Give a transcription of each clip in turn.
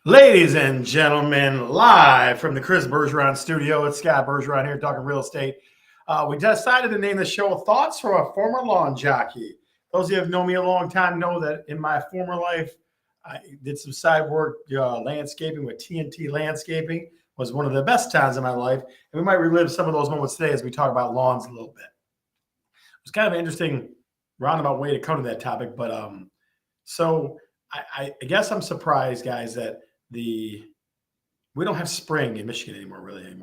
Ladies and gentlemen, live from the Chris Bergeron studio, it's Scott Bergeron here talking real estate. We decided to name the show Thoughts from a Former Lawn Jockey. Those of you who have known me a long time know that in my former life, I did some side work landscaping with TNT Landscaping. Was one of the best times in my life. And we might relive some of those moments today as we talk about lawns a little bit. It's kind of an interesting roundabout way to come to that topic. But I guess I'm surprised, guys, that we don't have spring in Michigan anymore.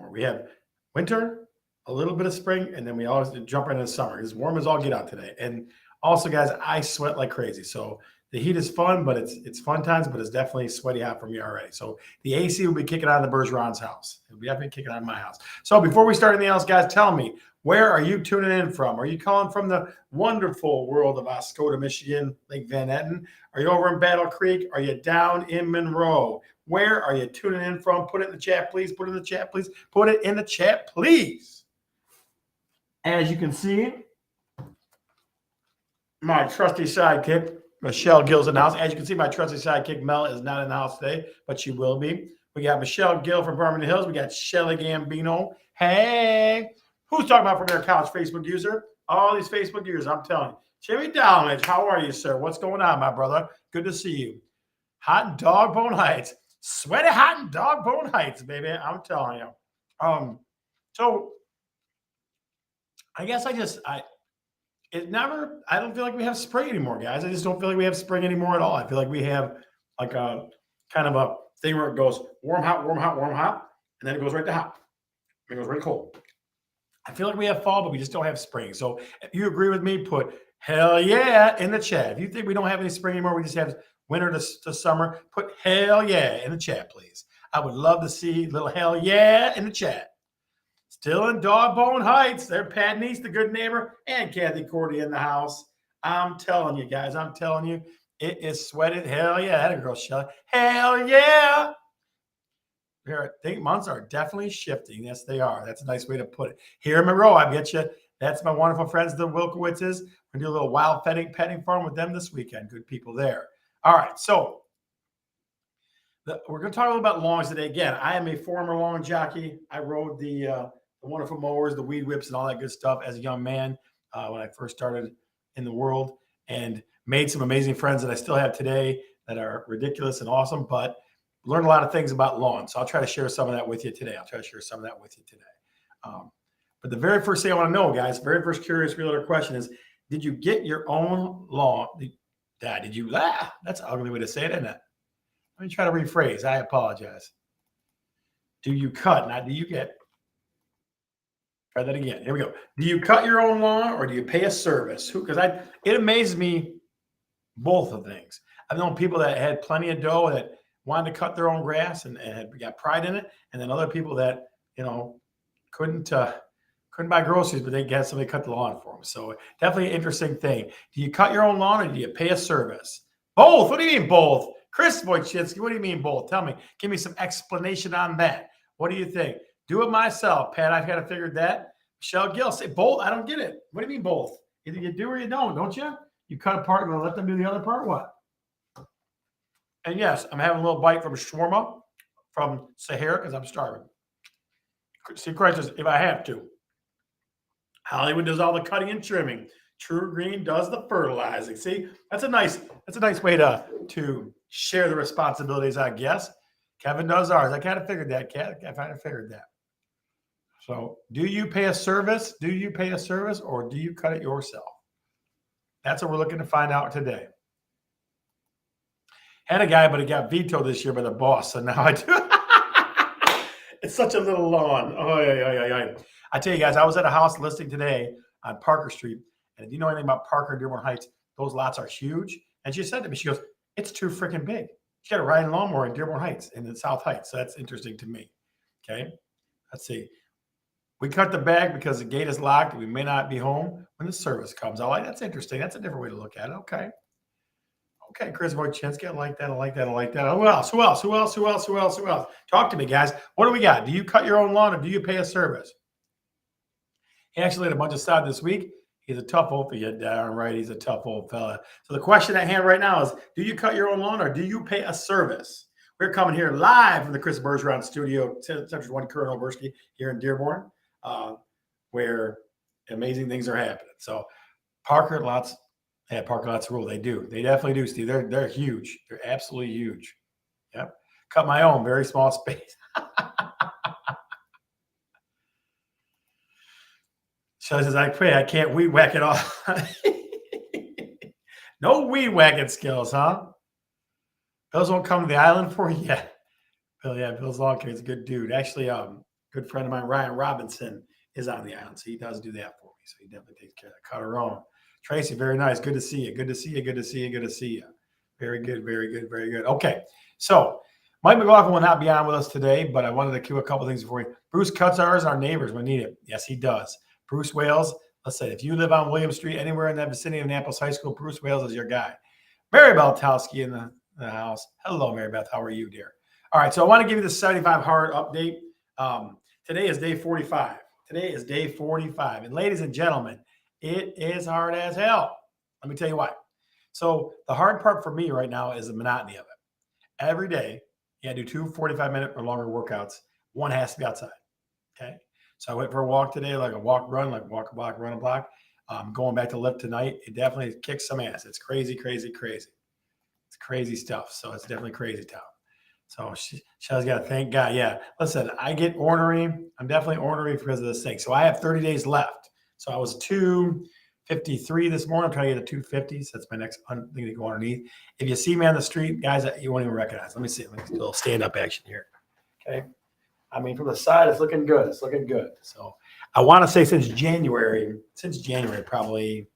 We have winter, a little bit of spring, and then we always jump right into summer. It's warm as all get out today. And also, guys, I sweat like crazy. So the heat is fun, but it's fun times, but it's definitely sweaty hot for me already. So the AC will be kicking on in the Bergeron's house. It'll be definitely kicking on in my house. So before we start anything else, guys, tell me, where are you tuning in from? Are you calling from the wonderful world of Oscoda, Michigan, Lake Van Etten? Are you over in Battle Creek? Are you down in Monroe? Where are you tuning in from? Put it in the chat, please. Put it in the chat, please. Put it in the chat, please. As you can see, my trusty sidekick, Michelle Gill's in the house. As you can see, my trusty sidekick, Mel, is not in the house today, but she will be. We got Michelle Gill from Birmingham Hills. We got Shelly Gambino. Hey. Who's talking about from their couch, Facebook user? All these Facebook users, I'm telling you. Jimmy Downage, how are you, sir? What's going on, my brother? Good to see you. Hot in Dogbone Heights. Sweaty hot in Dogbone Heights, baby. I'm telling you. So I guess I don't feel like we have spring anymore, guys. I just don't feel like we have spring anymore at all. I feel like we have like a kind of a thing where it goes warm, hot, warm, hot, warm, hot, and then it goes right to hot. It goes right cold. I feel like we have fall, but we just don't have spring. So if you agree with me, put hell yeah in the chat. If you think we don't have any spring anymore, we just have winter to summer, put hell yeah in the chat, please. I would love to see a little hell yeah in the chat. Still in Dogbone Heights. They're Pat Neese, the good neighbor, and Kathy Cordy in the house. I'm telling you, guys, I'm telling you, it is sweated. Hell yeah. That girl, Shelly. Hell yeah. I think months are definitely shifting. Yes, they are. That's a nice way to put it. Here in Monroe, I bet you that's my wonderful friends, the Wilkowitzes. We're going to do a little wild petting farm with them this weekend. Good people there. All right, so we're going to talk a little about lawns today. Again, I am a former lawn jockey. I rode the wonderful mowers, the weed whips, and all that good stuff as a young man when I first started in the world, and made some amazing friends that I still have today that are ridiculous and awesome, but learned a lot of things about lawns. So I'll try to share some of that with you today. But the very first thing I want to know, guys, very first curious realtor question is, did you get your own lawn? Did you laugh? That's an ugly way to say it, isn't it? Let me try to rephrase. I apologize. Do you cut? Not do you get? Try that again. Here we go. Do you cut your own lawn or do you pay a service? Because it amazes me, both of things. I've known people that had plenty of dough that wanted to cut their own grass and got pride in it, and then other people that couldn't buy groceries, but they get somebody cut the lawn for them. So definitely an interesting thing. Do you cut your own lawn or do you pay a service? Both. What do you mean both? Chris Wojcicki, what do you mean both? Tell me. Give me some explanation on that. What do you think? Do it myself, Pat. I've got to figure that. Michelle Gill, say both. I don't get it. What do you mean both? Either you do or you don't you? You cut a part and let them do the other part. What? And yes, I'm having a little bite from shawarma from Sahara because I'm starving. See, Christ, if I have to. Hollywood does all the cutting and trimming. True Green does the fertilizing. See, that's a nice way to share the responsibilities, I guess. Kevin does ours. I kind of figured that, Kat. I kind of figured that. So, do you pay a service? Do you pay a service or do you cut it yourself? That's what we're looking to find out today. Had a guy, but he got vetoed this year by the boss. So now I do. It's such a little lawn. Oh, yeah. I tell you guys, I was at a house listing today on Parker Street. And if you know anything about Parker and Dearborn Heights, those lots are huge. And she said to me, she goes, it's too freaking big. She got a riding lawnmower in Dearborn Heights in the South Heights. So that's interesting to me. Okay. Let's see. We cut the bag because the gate is locked and we may not be home when the service comes. I like that's interesting. That's a different way to look at it. Okay. Okay, Chris Wojcicki, I like that. Who else? Talk to me, guys. What do we got? Do you cut your own lawn or do you pay a service? He actually had a bunch of sod this week. He's a tough old fella. Darn right, he's a tough old fella. So the question at hand right now is, do you cut your own lawn or do you pay a service? We're coming here live from the Chris Bergeron studio, Central 1 Colonel Oberski here in Dearborn, where amazing things are happening. So parking lots rule. They do. They definitely do, Steve. They're huge. They're absolutely huge. Yep. Cut my own, very small space. Shelly says, I pray I can't weed whack it off. No weed whacking skills, huh? Bills won't come to the island for you yet. Bill, yeah, Bill's Longcare is a good dude. Actually, good friend of mine, Ryan Robinson, is on the island, so he does do that for me. So he definitely takes care of that. Cut her own. Tracy, very nice. Good to see you. Good to see you. Good to see you. Good to see you. Very good. Very good. Very good. Okay, so Mike McLaughlin will not be on with us today, but I wanted to cue a couple things before you. Bruce cuts ours, our neighbors, when needed. Yes, he does. Bruce Wales, let's say, if you live on William Street, anywhere in that vicinity of Annapolis High School, Bruce Wales is your guy. Mary Beltowski in the house. Hello, Mary Beth. How are you, dear? All right, so I want to give you the 75 hard update. Today is day 45. Today is day 45. And ladies and gentlemen, it is hard as hell. Let me tell you why. So the hard part for me right now is the monotony of it. Every day, you got to do 2 45-minute or longer workouts. One has to be outside, okay? So I went for a walk today, like a walk, run, like walk a block, run a block. Going back to lift tonight, it definitely kicks some ass. It's crazy, crazy, crazy. It's crazy stuff. So it's definitely crazy town. So Shelley's got to thank God. Yeah. Listen, I get ornery. I'm definitely ornery because of this thing. So I have 30 days left. So I was 253 this morning. I'm trying to get to 250. So that's my next thing to go underneath. If you see me on the street, guys, you won't even recognize. Let me see. Let me do a little stand-up action here. Okay. I mean, from the side, it's looking good. It's looking good. So I want to say since January, probably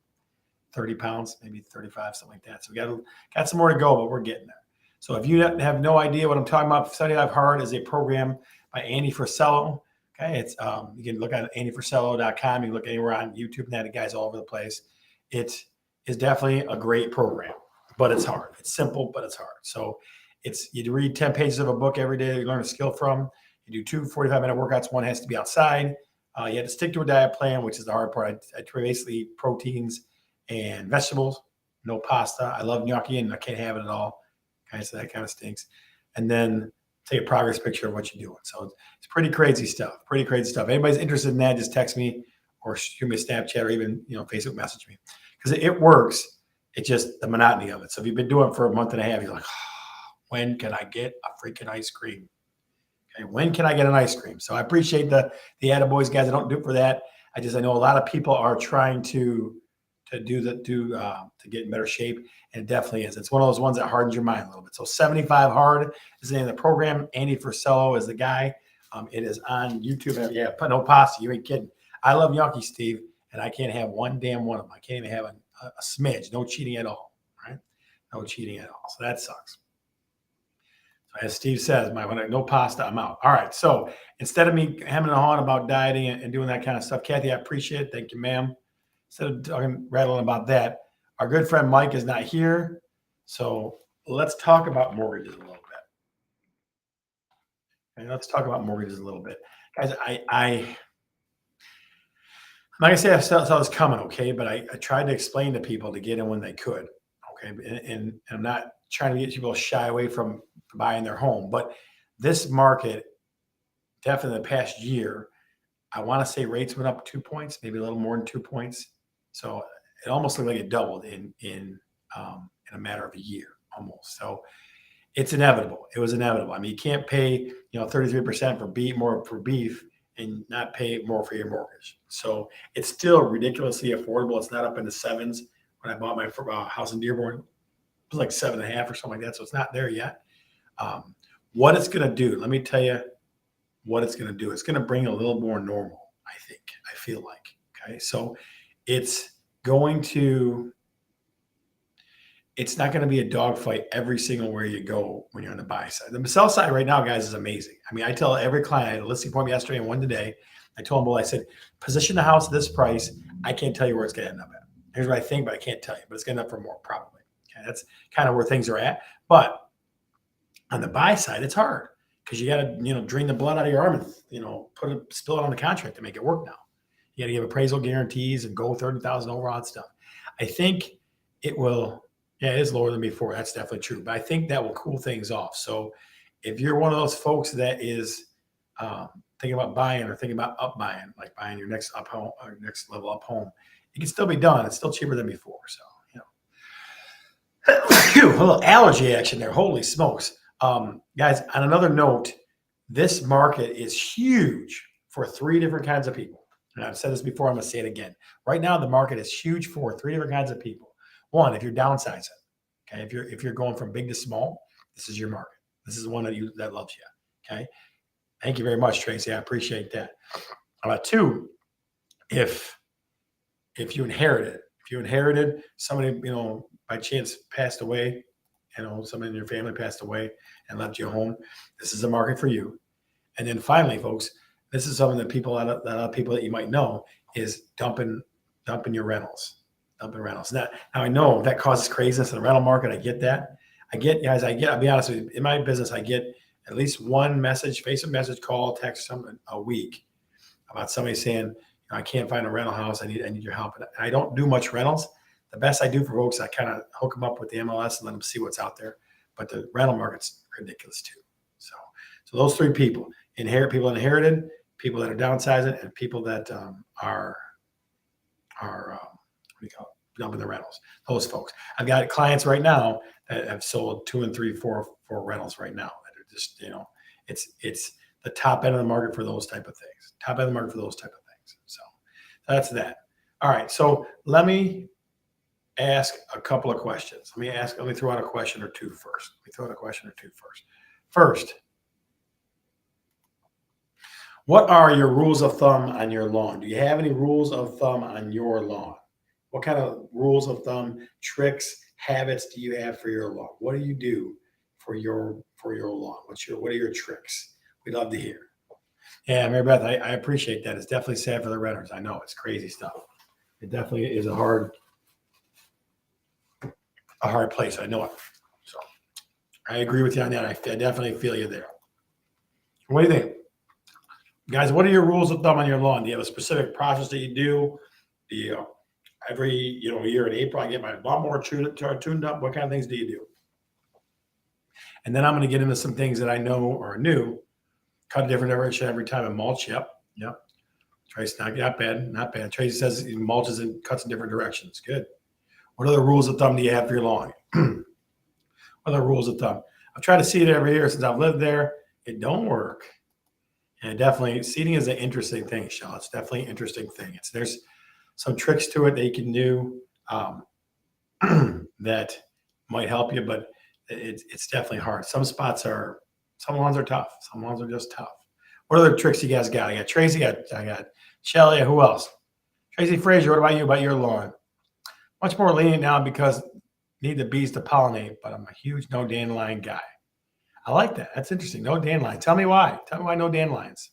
30 pounds, maybe 35, something like that. So we got some more to go, but we're getting there. So if you have no idea what I'm talking about, 75 Hard is a program by Andy Frisello. Okay, it's you can look at andyfrisello.com. You can look anywhere on YouTube, and that guy's all over the place. It is definitely a great program, but it's hard. It's simple, but it's hard. So you read 10 pages of a book every day that you learn a skill from. You do 2 45-minute workouts. One has to be outside. You have to stick to a diet plan, which is the hard part. I basically eat proteins and vegetables, no pasta. I love gnocchi, and I can't have it at all. Okay, so that kind of stinks. And then take a progress picture of what you're doing. So it's pretty crazy stuff. Pretty crazy stuff. If anybody's interested in that, just text me or shoot me a Snapchat or even Facebook message me, because it works. It's just the monotony of it. So if you've been doing it for a month and a half, you're like, when can I get a freaking ice cream? Okay, when can I get an ice cream? So I appreciate the attaboys, guys. I don't do it for that. I know a lot of people are trying to get in better shape, and it definitely is. It's one of those ones that hardens your mind a little bit. So 75 Hard is the name of the program. Andy Frisello is the guy. It is on YouTube. Yeah, but no pasta. You ain't kidding. I love gnocchi, Steve, and I can't have one damn one of them. I can't even have a smidge. No cheating at all, right? No cheating at all. So that sucks. As Steve says, when no pasta, I'm out. All right. So instead of me hemming and hawing about dieting and doing that kind of stuff, Kathy, I appreciate it. Thank you, ma'am. Instead of rattling about that, our good friend Mike is not here. So let's talk about mortgages a little bit. Okay, let's talk about mortgages a little bit. Guys, I'm not going to say I saw this coming, okay? But I tried to explain to people to get in when they could, okay? And I'm not trying to get people to shy away from buying their home. But this market, definitely the past year, I want to say rates went up 2 points, maybe a little more than 2 points. So it almost looked like it doubled in a matter of a year, almost. So it's inevitable. It was inevitable. I mean, you can't pay 33% for beef and not pay more for your mortgage. So it's still ridiculously affordable. It's not up in the sevens. When I bought my house in Dearborn, it was like 7.5 or something like that. So it's not there yet. What it's going to do, let me tell you what it's going to do. It's going to bring a little more normal, I feel like. Okay. So it's not going to be a dogfight every single where you go when you're on the buy side. The sell side right now, guys, is amazing. I mean, I tell every client, I had a listing appointment yesterday and one today. I told them, I said, position the house at this price. I can't tell you where it's going to end up at. Here's what I think, but I can't tell you. But it's going to end up for more, probably. Okay, that's kind of where things are at. But on the buy side, it's hard because you got to, drain the blood out of your arm and, spill it on the contract to make it work now. You got to give appraisal guarantees and go 30,000 over on stuff. I think it will. Yeah, it is lower than before. That's definitely true. But I think that will cool things off. So if you're one of those folks that is thinking about buying or thinking about up buying, like buying your next up home or next level up home, it can still be done. It's still cheaper than before. So, Phew, a little allergy action there. Holy smokes. Guys, on another note, this market is huge for three different kinds of people. And I've said this before, I'm going to say it again. Right now, the market is huge for three different kinds of people. One, if you're downsizing, okay, if you're going from big to small, this is your market. This is one that loves you. Okay. Thank you very much, Tracy. I appreciate that. Two, if you inherited somebody, by chance passed away, somebody in your family passed away and left you a home, this is a market for you. And then finally, folks, this is something that a lot of people that you might know is dumping your rentals, dumping rentals. Now I know that causes craziness in the rental market. I get that. I'll be honest with you, in my business, I get at least one message, Facebook message, call, text, something a week about somebody saying, I can't find a rental house. I need your help. And I don't do much rentals. The best I do for folks, I kind of hook them up with the MLS and let them see what's out there. But the rental market's ridiculous too. So those three people, people inherited, people that are downsizing, and people that are dumping the rentals. Those folks. I've got clients right now that have sold 2 and 3, 4 rentals right now. That are just, it's the top end of the market for those type of things. Top end of the market for those type of things. So that's that. All right. So let me ask a couple of questions. Let me throw out a question or two first. First, what are your rules of thumb on your lawn? Do you have any rules of thumb on your lawn? What kind of rules of thumb, tricks, habits do you have for your lawn? What do you do for your lawn? What are your tricks? We'd love to hear. Yeah, Mary Beth, I appreciate that. It's definitely sad for the renters. I know it's crazy stuff. It definitely is a hard place. I know it. So I agree with you on that. I definitely feel you there. What do you think? Guys, what are your rules of thumb on your lawn? Do you have a specific process that you do? Do you, every year in April, I get my lawnmower tuned up? What kind of things do you do? And then I'm going to get into some things that I know are new. Cut a different direction every time and mulch. Yep. Tracy, not bad. Tracy says he mulches and cuts in different directions. Good. What other rules of thumb do you have for your lawn? What other rules of thumb? I've tried to seed it every year since I've lived there. It don't work. And definitely, seeding is an interesting thing, Sean. It's definitely an interesting thing. There's some tricks to it that you can do that might help you, but it's definitely hard. Some lawns are tough. Some lawns are just tough. What other tricks you guys got? I got Tracy, I got Shelly. Who else? Tracy Frazier, what about you, about your lawn? Much more lenient now because need the bees to pollinate, but I'm a huge no dandelion guy. I like that. That's interesting. No dandelion. Tell me why. Tell me why no dandelions.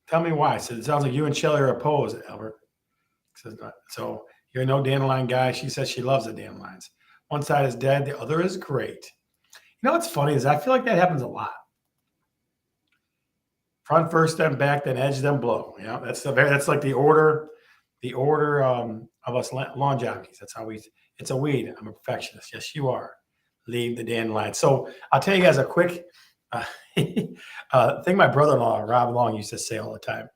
Tell me why. So it sounds like you and Shelly are opposed, Albert. So you're a no dandelion guy. She says she loves the dandelions. One side is dead. The other is great. You know what's funny is I feel like that happens a lot. Front first, then back, then edge, then blow. That's like the order of us lawn jockeys. That's how it's a weed. I'm a perfectionist. Yes, you are. Leave the dandelion. So I'll tell you guys a quick thing my brother-in-law, Rob Long, used to say all the time.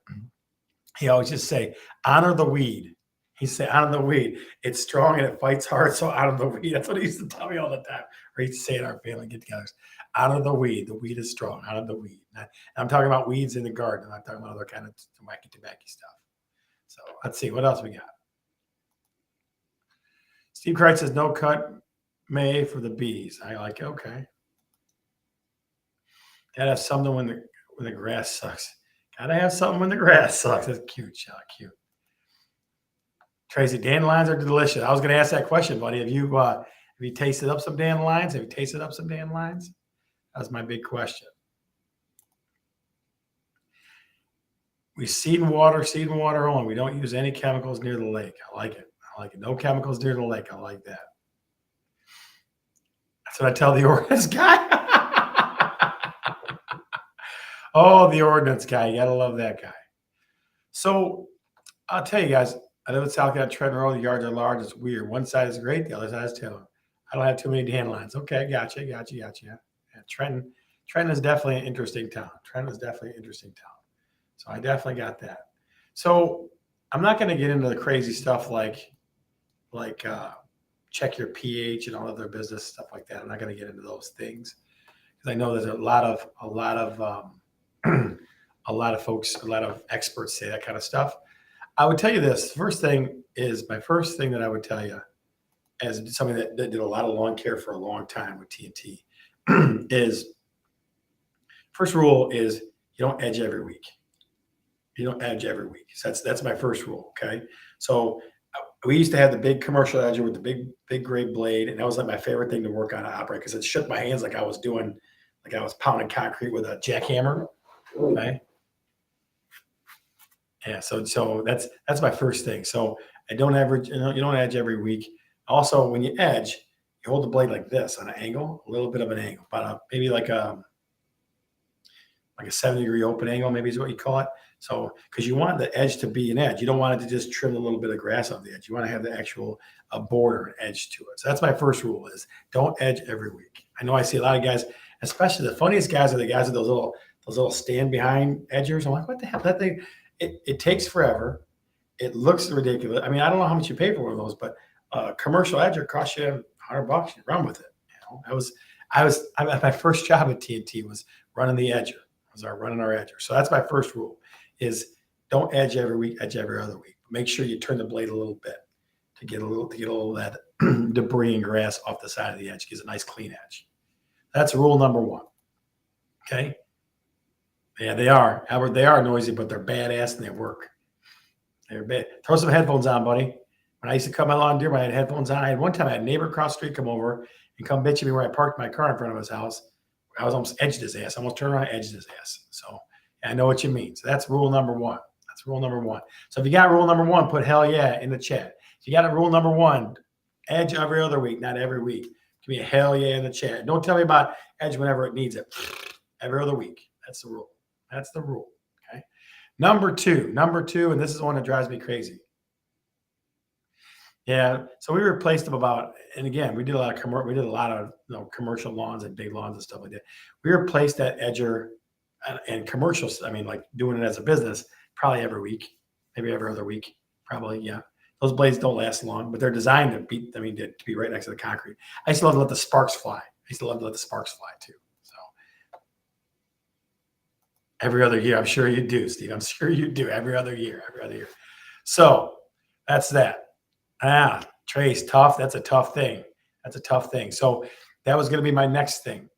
He always just say, honor the weed. He said, honor the weed. It's strong and it fights hard, so honor the weed. That's what he used to tell me all the time. Or he used to say in our family get-togethers, honor the weed. The weed is strong. Honor the weed. And I'm talking about weeds in the garden. I'm not talking about other kind of wacky tobacco stuff. So let's see. What else we got? Steve Kreitz says, no cut May for the bees. I like it. Okay. Gotta have something when the grass sucks. Gotta have something when the grass sucks. That's cute, Sean. Cute. Tracy, dandelions are delicious. I was going to ask that question, buddy. Have you tasted up some dandelions? That was my big question. We seed and water only. We don't use any chemicals near the lake. I like it. No chemicals near the lake. I like that. That's what I tell the ordinance guy. Oh, the ordinance guy. You got to love that guy. So I'll tell you guys, I live in Talkin on Trenton Road. The yards are large. It's weird. One side is great. The other side is terrible. I don't have too many dandelions. Okay, gotcha. Yeah, Trenton is definitely an interesting town. Trenton is definitely an interesting town. So I definitely got that. So I'm not going to get into the crazy stuff like check your pH and all other business stuff like that. I'm not going to get into those things because I know there's a lot of folks, a lot of experts say that kind of stuff. I would tell you this. First thing is my first thing that I would tell you as somebody that did a lot of lawn care for a long time with TNT is first rule is you don't edge every week. You don't edge every week. So that's my first rule. Okay. So we used to have the big commercial edger with the big gray blade, and that was like my favorite thing to work on and operate because it shook my hands like I was pounding concrete with a jackhammer. Okay. Yeah. So that's my first thing. So I don't average. You don't edge every week. Also, when you edge, you hold the blade like this on an angle, a little bit of an angle, about maybe like a 70-degree open angle, maybe is what you call it. So, because you want the edge to be an edge, you don't want it to just trim a little bit of grass off the edge. You want to have the actual border and edge to it. So that's my first rule: is don't edge every week. I know I see a lot of guys, especially the funniest guys are the guys with those little stand behind edgers. I'm like, what the hell? That thing, it takes forever. It looks ridiculous. I mean, I don't know how much you pay for one of those, but commercial edger costs you $100. You run with it. My first job at TNT was running the edger. Running our edger. So that's my first rule: is don't edge every week, edge every other week. Make sure you turn the blade a little bit to get a little of that debris and grass off the side of the edge. Gives a nice clean edge. That's rule number one. Okay. Yeah, they are. Albert, they are noisy, but they're badass and they work. They're bad. Throw some headphones on, buddy. When I used to cut my lawn deer, I had headphones on. I had one time I had a neighbor across the street come over and come bitching me where I parked my car in front of his house. I was almost edged his ass. I almost turned around and edged his ass. So I know what you mean. So that's rule number one. That's rule number one. So if you got rule number one, put hell yeah in the chat. If you got a rule number one, edge every other week, not every week. Give me a hell yeah in the chat. Don't tell me about edge whenever it needs it. Every other week. That's the rule. That's the rule. Okay. Number two, and this is the one that drives me crazy. Yeah, so we replaced them and again, we did a lot of commercial lawns and big lawns and stuff like that. We replaced that edger and commercials. I mean, like doing it as a business, probably every week, maybe every other week, probably. Yeah, those blades don't last long, but they're designed to be right next to the concrete. I used to love to let the sparks fly. Too. So every other year, I'm sure you do, Steve. I'm sure you do every other year. So that's that. Trace, tough. That's a tough thing. So that was going to be my next thing.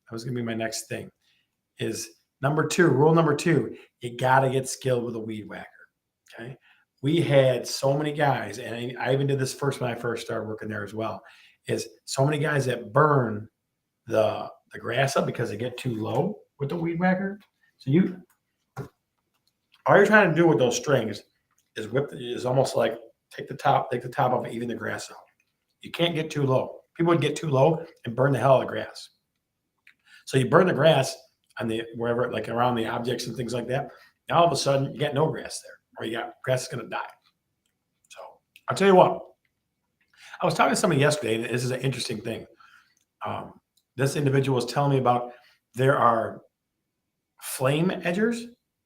Is rule number two, you got to get skilled with a weed whacker. Okay. We had so many guys, and I even did this when I first started working there as well, is so many guys that burn the grass up because they get too low with the weed whacker. So all you're trying to do with those strings is almost like take the top off, even the grass out. You can't get too low. People would get too low and burn the hell out of grass. So you burn the grass on wherever, like around the objects and things like that. Now all of a sudden you got no grass there, or you got grass is going to die. So I'll tell you what. I was talking to somebody yesterday, and this is an interesting thing. This individual was telling me about there are flame edgers.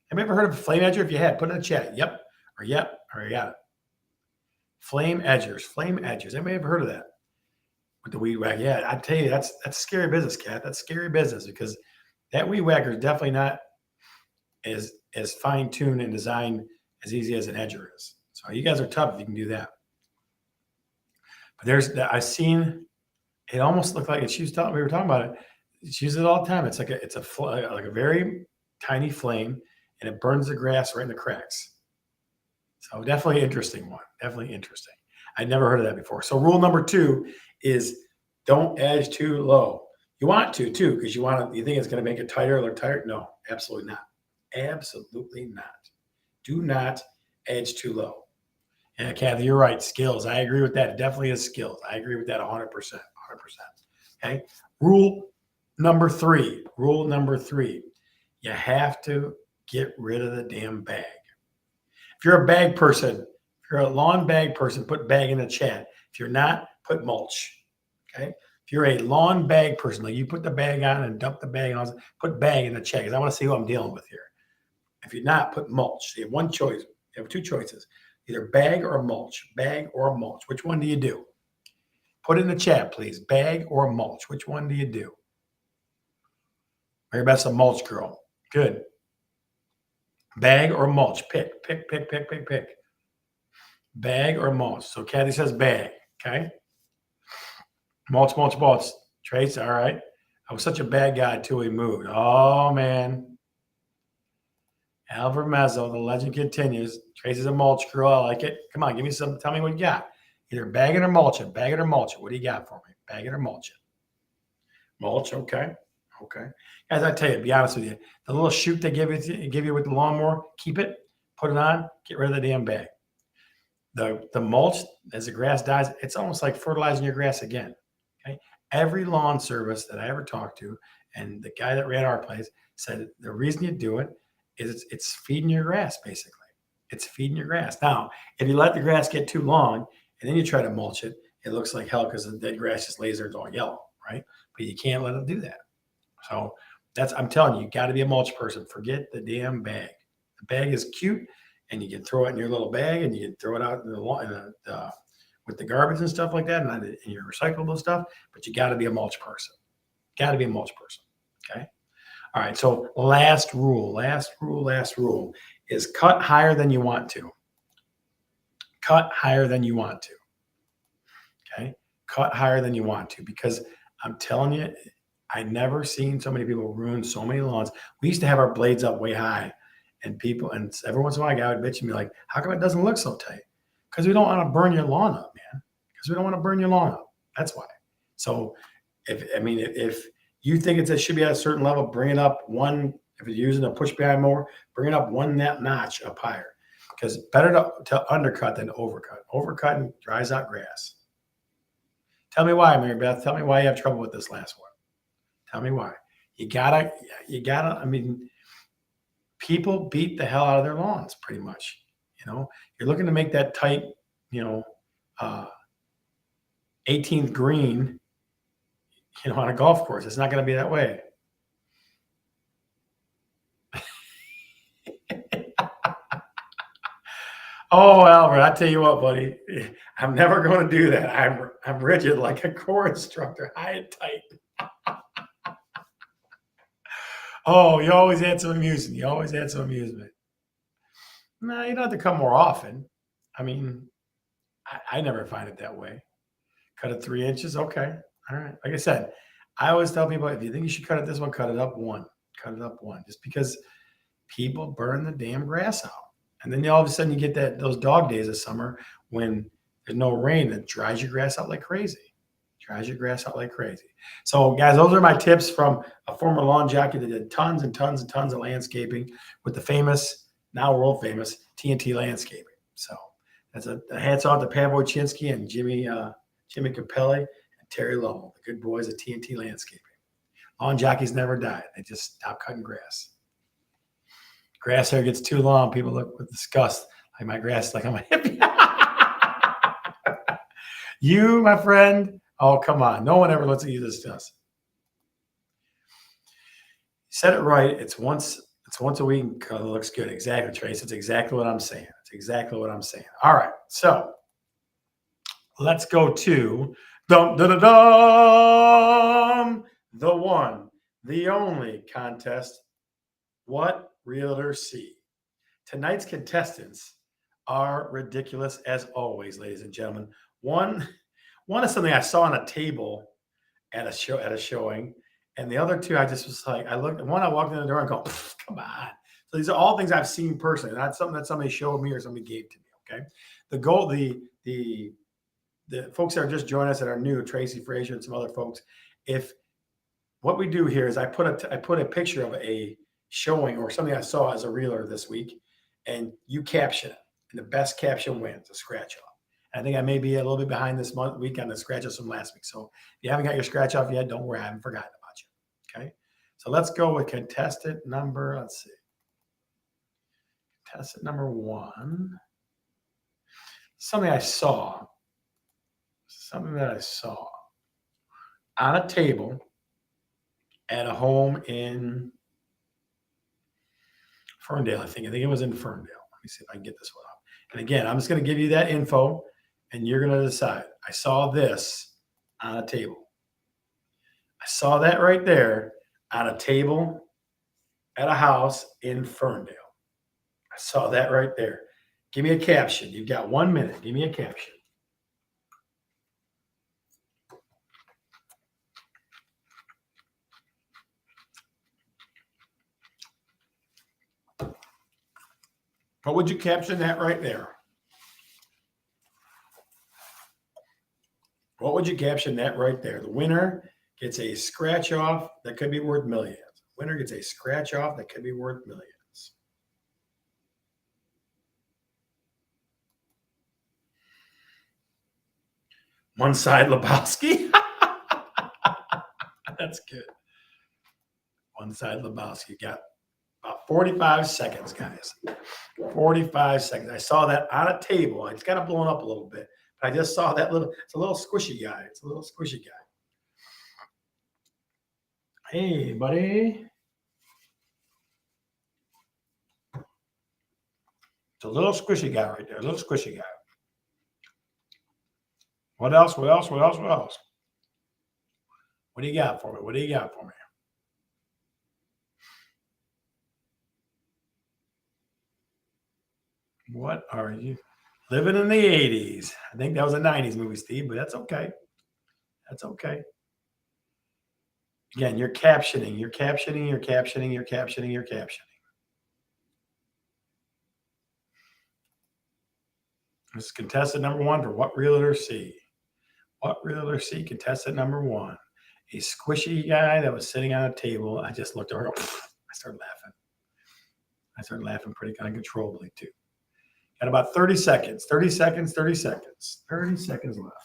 Have you ever heard of a flame edger? If you had, put it in the chat. Yep, or you got it. Flame edgers. Anybody ever heard of that? With the weed whacker? Yeah, I tell you, that's scary business, Kat. That's scary business because that weed whacker is definitely not as fine-tuned and designed as easy as an edger is. So you guys are tough if you can do that. But I've seen it almost looked like we were talking about it. She uses it all the time. It's like a very tiny flame, and it burns the grass right in the cracks. So definitely interesting one. Definitely interesting. I'd never heard of that before. So rule number two is don't edge too low. You want to too, because you think it's going to make it tighter or tighter. No, absolutely not. Absolutely not. Do not edge too low. And Kathy, you're right. Skills. I agree with that. It definitely is skills. I agree with that 100%. 100%. Okay. Rule number three. You have to get rid of the damn bag. If you're a bag person, if you're a lawn bag person, put bag in the chat. If you're not, put mulch. Okay. If you're a lawn bag person, like you put the bag on and dump the bag and put bag in the check, because I want to see who I'm dealing with here. If you're not, put mulch. So you have one choice. You have two choices, either bag or mulch. Bag or mulch. Which one do you do? Put it in the chat, please. Bag or mulch. Which one do you do? Mary Beth's a mulch girl. Good. Bag or mulch. Pick. Bag or mulch. So Kathy says bag. Okay. Mulch. Trace, all right. I was such a bad guy until we moved. Oh, man. Alvin Mezzo, the legend continues. Tracy's a mulch girl. I like it. Come on, give me some. Tell me what you got. Either bag it or mulch it. Bag it or mulch it. What do you got for me? Bag it or mulch it. Mulch, okay. Guys, I tell you, to be honest with you, the little chute they give you with the lawnmower, keep it, put it on, get rid of the damn bag. The mulch, as the grass dies, it's almost like fertilizing your grass again. Okay. Every lawn service that I ever talked to, and the guy that ran our place said the reason you do it is it's feeding your grass, basically. It's feeding your grass. Now, if you let the grass get too long and then you try to mulch it, it looks like hell because the dead grass just lays there, it's all yellow, right? But you can't let it do that. So I'm telling you, got to be a mulch person. Forget the damn bag. The bag is cute, and you can throw it in your little bag, and you can throw it out in the with the garbage and stuff like that, and in your recyclable stuff. But you got to be a mulch person. Okay. All right. So last rule is cut higher than you want to. Okay. Cut higher than you want to, because I'm telling you, I never seen so many people ruin so many lawns. We used to have our blades up way high, and every once in a while, a guy would bitch and be like, "How come it doesn't look so tight?" Because we don't want to burn your lawn up, man. That's why. So, if you think it should be at a certain level, bring it up one. If you're using a push behind mower, bring it up one notch up higher, because better to undercut than to overcut. Overcutting dries out grass. Tell me why, Mary Beth. Tell me why you have trouble with this last one. Tell me why. You gotta, people beat the hell out of their lawns pretty much. You're looking to make that tight, 18th green, on a golf course. It's not going to be that way. Oh, Albert, I tell you what, buddy, I'm never going to do that. I'm rigid like a core instructor, high and tight. Oh, you always had some amusement. No, you don't have to come more often. I never find it that way. Cut it 3 inches. Okay. All right. Like I said, I always tell people, if you think you should cut it this one, cut it up one. Just because people burn the damn grass out. And then all of a sudden you get those dog days of summer when there's no rain that dries your grass out like crazy. So, guys, those are my tips from a former lawn jockey that did tons and tons and tons of landscaping with the famous, now world famous, TNT Landscaping. So that's a hats off to Pat Wojcinski and Jimmy Capelli and Terry Lovell, the good boys at TNT Landscaping. Lawn jockeys never die. They just stop cutting grass. Grass hair gets too long. People look with disgust. Like my grass, like I'm a hippie. You, my friend. Oh, come on. No one ever lets you discuss. You said it right. It's once a week. It looks good. Exactly, Trace. It's exactly what I'm saying. All right. So let's go to the one, the only contest. What realtors see. Tonight's contestants are ridiculous as always, ladies and gentlemen. One is something I saw on a table at a showing, and the other two I just was like, I walked in the door and go, come on. So these are all things I've seen personally, not something that somebody showed me or somebody gave to me. Okay, the folks that are just joining us that are new, Tracy Frazier and some other folks. If what we do here is I put a picture of a showing or something I saw as a realtor this week, and you caption it, and the best caption wins a scratch off. I think I may be a little bit behind this week on the scratch offs from last week. So if you haven't got your scratch off yet, don't worry, I haven't forgotten about you. Okay, so let's go with contestant number. Let's see, contestant number 1. Something that I saw. on a table at a home in Ferndale, I think. I think it was in Ferndale. Let me see if I can get this one up. And again, I'm just going to give you that info, and you're going to decide. I saw this on a table. I saw that right there on a table at a house in Ferndale. I saw that right there. Give me a caption. You've got 1 minute. Give me a caption. What would you caption that right there? What would you caption that right there? The winner gets a scratch off that could be worth millions. Winner gets a scratch off that could be worth millions. One side Lebowski. That's good. One side Lebowski. Got about 45 seconds, guys. 45 seconds. I saw that on a table. It's kind of blown up a little bit. But I just saw that it's a little squishy guy. It's a little squishy guy. Hey, buddy. It's a little squishy guy right there. A little squishy guy. What else? What else? What else? What else? What do you got for me? What do you got for me? What are you? Living in the 80s. I think that was a 90s movie, Steve, but that's okay. That's okay. Again, you're captioning. You're captioning. You're captioning. You're captioning. You're captioning. This is contestant number 1 for What Realtor See. What Realtor See, contestant number 1. A squishy guy that was sitting on a table. I just looked at her. I started laughing. I started laughing pretty uncontrollably, too. Got about 30 seconds. 30 seconds. 30 seconds. 30 seconds left.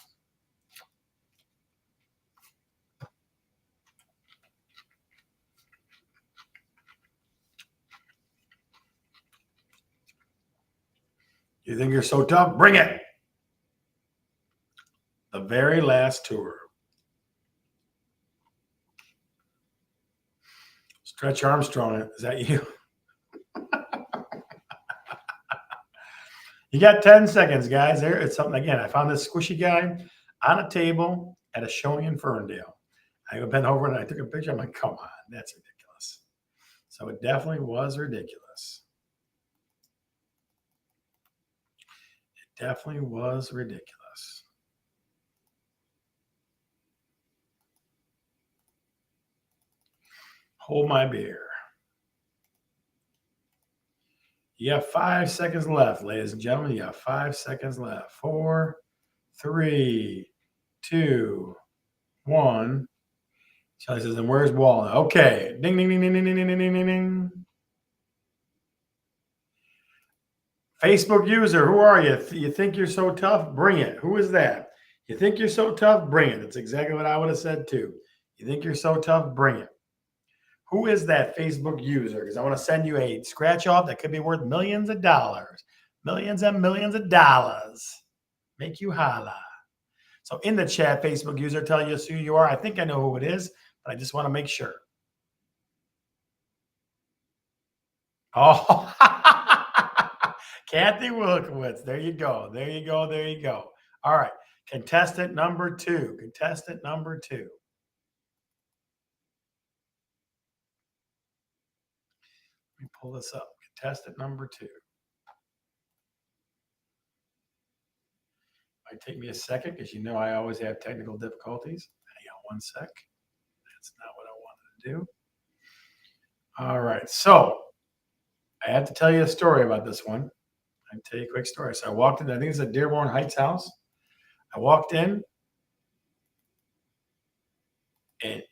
You think you're so tough? Bring it. The very last tour. Stretch Armstrong, is that you? You got 10 seconds, guys. There, it's something again. I found this squishy guy on a table at a showing in Ferndale. I bent over and I took a picture. I'm like, come on, that's ridiculous. So it definitely was ridiculous. It definitely was ridiculous. Hold my beer. You have 5 seconds left, ladies and gentlemen. You have 5 seconds left. 4, 3, 2, 1. Shelly says, and where's Walnut? Okay. Ding, ding, ding, ding, ding, ding, ding, ding, ding, ding. Facebook user, who are you? You think you're so tough? Bring it. Who is that? You think you're so tough? Bring it. That's exactly what I would have said too. You think you're so tough? Bring it. Who is that Facebook user? Because I want to send you a scratch off that could be worth millions of dollars. Millions and millions of dollars. Make you holla. So in the chat, Facebook user, tell us who you are. I think I know who it is, but I just want to make sure. Oh, Kathy Wilkowitz. There you go. There you go. There you go. All right. Contestant number 2. Contestant number 2. Let me pull this up. Contestant number 2. Might take me a second because you know I always have technical difficulties. Hang on 1 sec. That's not what I wanted to do. All right. So I have to tell you a story about this one. I'll tell you a quick story. So I walked in, I think it's a Dearborn Heights house. I walked in, and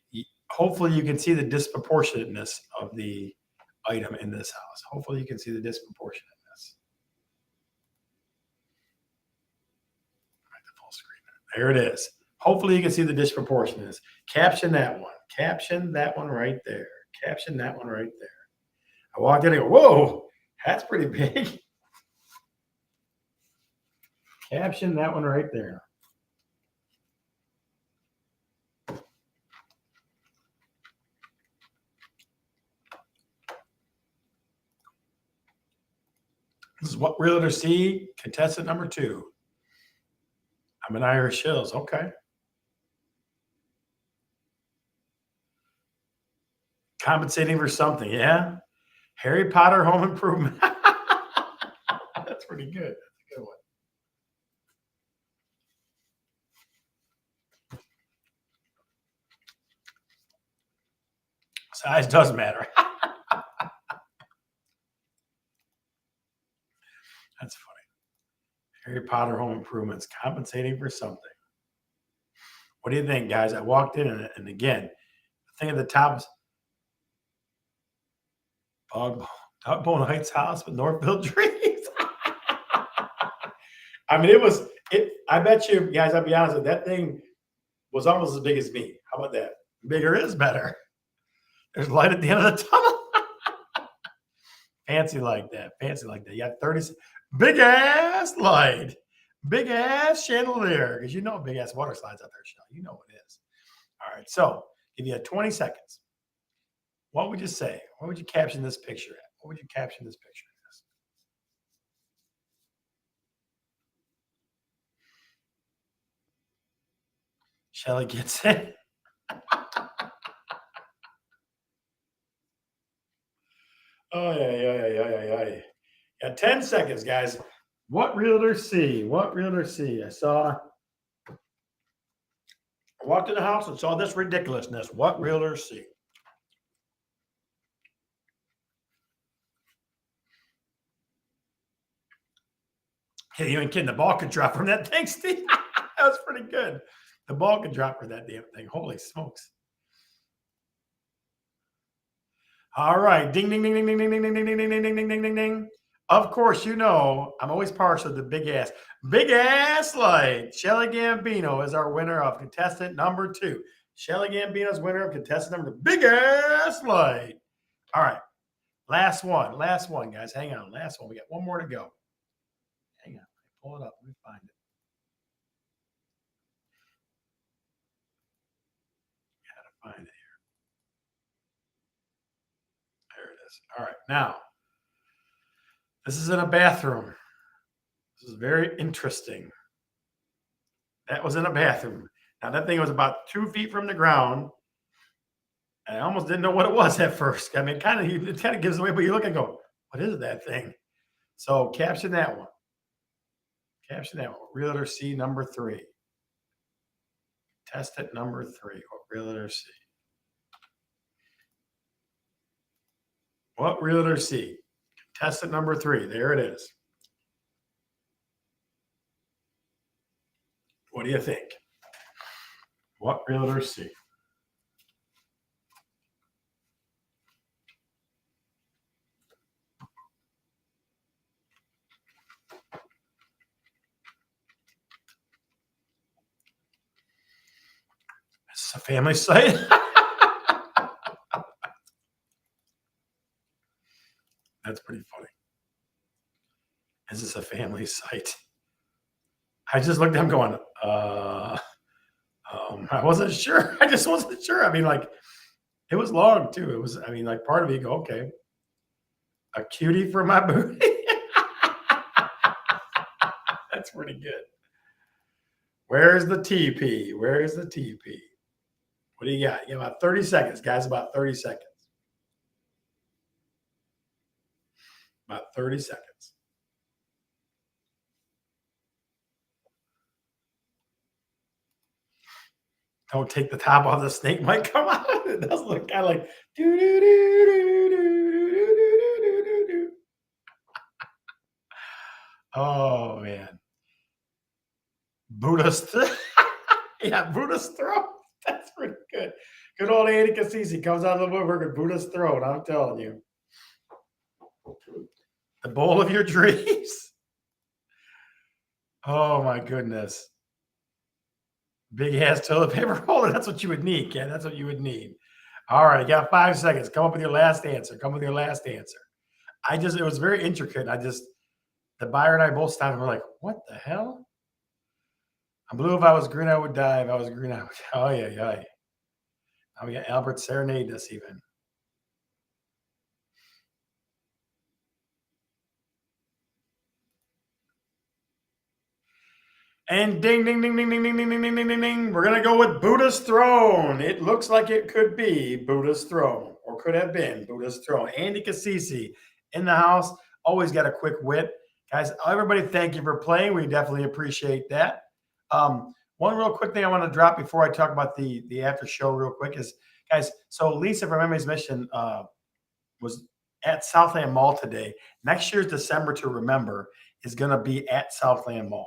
hopefully you can see the disproportionateness of the item in this house. Hopefully you can see the disproportionateness. Right, the full screen. There it is. Hopefully you can see the disproportionateness. Caption that one. Caption that one right there. Caption that one right there. I walked in and go, whoa, that's pretty big. Caption that one right there. This is what realtor C, contestant number 2. I'm an Irish Hills. Okay. Compensating for something. Yeah. Harry Potter Home Improvement. That's pretty good. That's a good one. Size does matter. That's funny. Harry Potter Home Improvements, compensating for something. What do you think, guys? I walked in, and again, the thing at the top is Dugbone Heights House with Northfield Trees. I mean, I bet you, guys, I'll be honest with you, that thing was almost as big as me. How about that? Bigger is better. There's light at the end of the tunnel. Fancy like that. Fancy like that. You got 30, big ass light, big ass chandelier. Because you know big ass water slides out there, Shell. You know what it is. All right. So if you had 20 seconds, what would you say? What would you caption this picture at? What would you caption this picture as? Shelly gets it. Oh, yeah. Yeah, 10 seconds, guys. What realtor C? What realtor C? I walked in the house and saw this ridiculousness. What realtor C? Hey, you ain't kidding. The ball could drop from that thing, Steve. That was pretty good. The ball could drop for that damn thing. Holy smokes. All right. Ding, ding, ding, ding, ding, ding, ding, ding, ding, ding, ding, ding, ding, ding, ding, ding. Of course, you know, I'm always partial to the big ass. Big ass light. Shelly Gambino is our winner of contestant number 2. Shelly Gambino's winner of contestant number 2. Big ass light. All right. Last one, guys. Hang on. Last one. We got one more to go. Hang on. Pull it up. Let me find it. Gotta find it here. There it is. All right. Now, this is in a bathroom. This is very interesting. That was in a bathroom. Now, that thing was about 2 feet from the ground. And I almost didn't know what it was at first. I mean, it kind of gives away, but you look and go, what is that thing? So caption that one. Caption that one. Realtor C number 3. Test it number 3. What realtor C? What realtor C? Test it number 3. There it is. What do you think? What realtor C? It's a family site. That's pretty funny. Is this a family site? I just looked at him going, I wasn't sure. I just wasn't sure. I mean, like, it was long too. It was, I mean, like, part of me go, okay, a cutie for my booty. That's pretty good. Where's the TP? Where is the TP? What do you got? You got about 30 seconds, guys. About 30 seconds. About 30 seconds. Don't take the top off. The snake might come out. It does look kind of like do do do do do do do do do. Oh man, Buddha's yeah, Buddha's throat. That's pretty good. Good old Andy Cassisi comes out of the woodwork with Buddha's throat. I'm telling you, the bowl of your dreams. Oh my goodness. Big ass toilet paper holder. That's what you would need, Ken. That's what you would need. All right, you got 5 seconds. Come up with your last answer. Come with your last answer. It was very intricate. The buyer and I both stopped and were like, what the hell? I'm blue. If I was green, I would die. If I was green, I would. Oh, yeah. Now we got Albert serenade us even. And ding, ding, ding, ding, ding, ding, ding, ding, ding, ding, ding, ding. We're going to go with Buddha's Throne. It looks like it could be Buddha's Throne, or could have been Buddha's Throne. Andy Cassisi in the house. Always got a quick wit. Guys, everybody, thank you for playing. We definitely appreciate that. One real quick thing I want to drop before I talk about the after show real quick is, guys, so Lisa from Memory's Mission was at Southland Mall today. Next year's December to Remember is going to be at Southland Mall.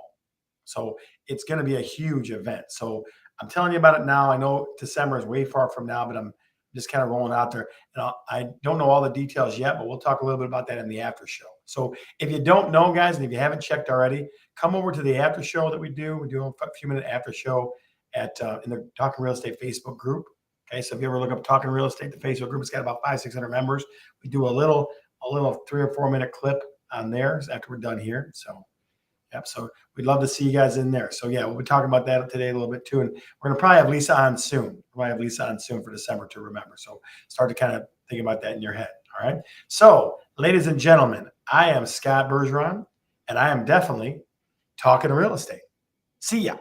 So it's going to be a huge event. So I'm telling you about it now. I know December is way far from now, but I'm just kind of rolling out there. And I don't know all the details yet, but we'll talk a little bit about that in the after show. So if you don't know, guys, and if you haven't checked already, come over to the after show that we do. We do a few minute after show at in the Talkin Real Estate Facebook group. Okay, so if you ever look up Talkin Real Estate, the Facebook group, it's got about 500-600 members. We do a little 3 or 4 minute clip on there after we're done here. So. Yep. So we'd love to see you guys in there. So yeah, we'll be talking about that today a little bit too. And we're going to probably have Lisa on soon. We'll have Lisa on soon for December to Remember. So start to kind of think about that in your head. All right. So ladies and gentlemen, I am Scott Bergeron, and I am definitely talking real estate. See ya.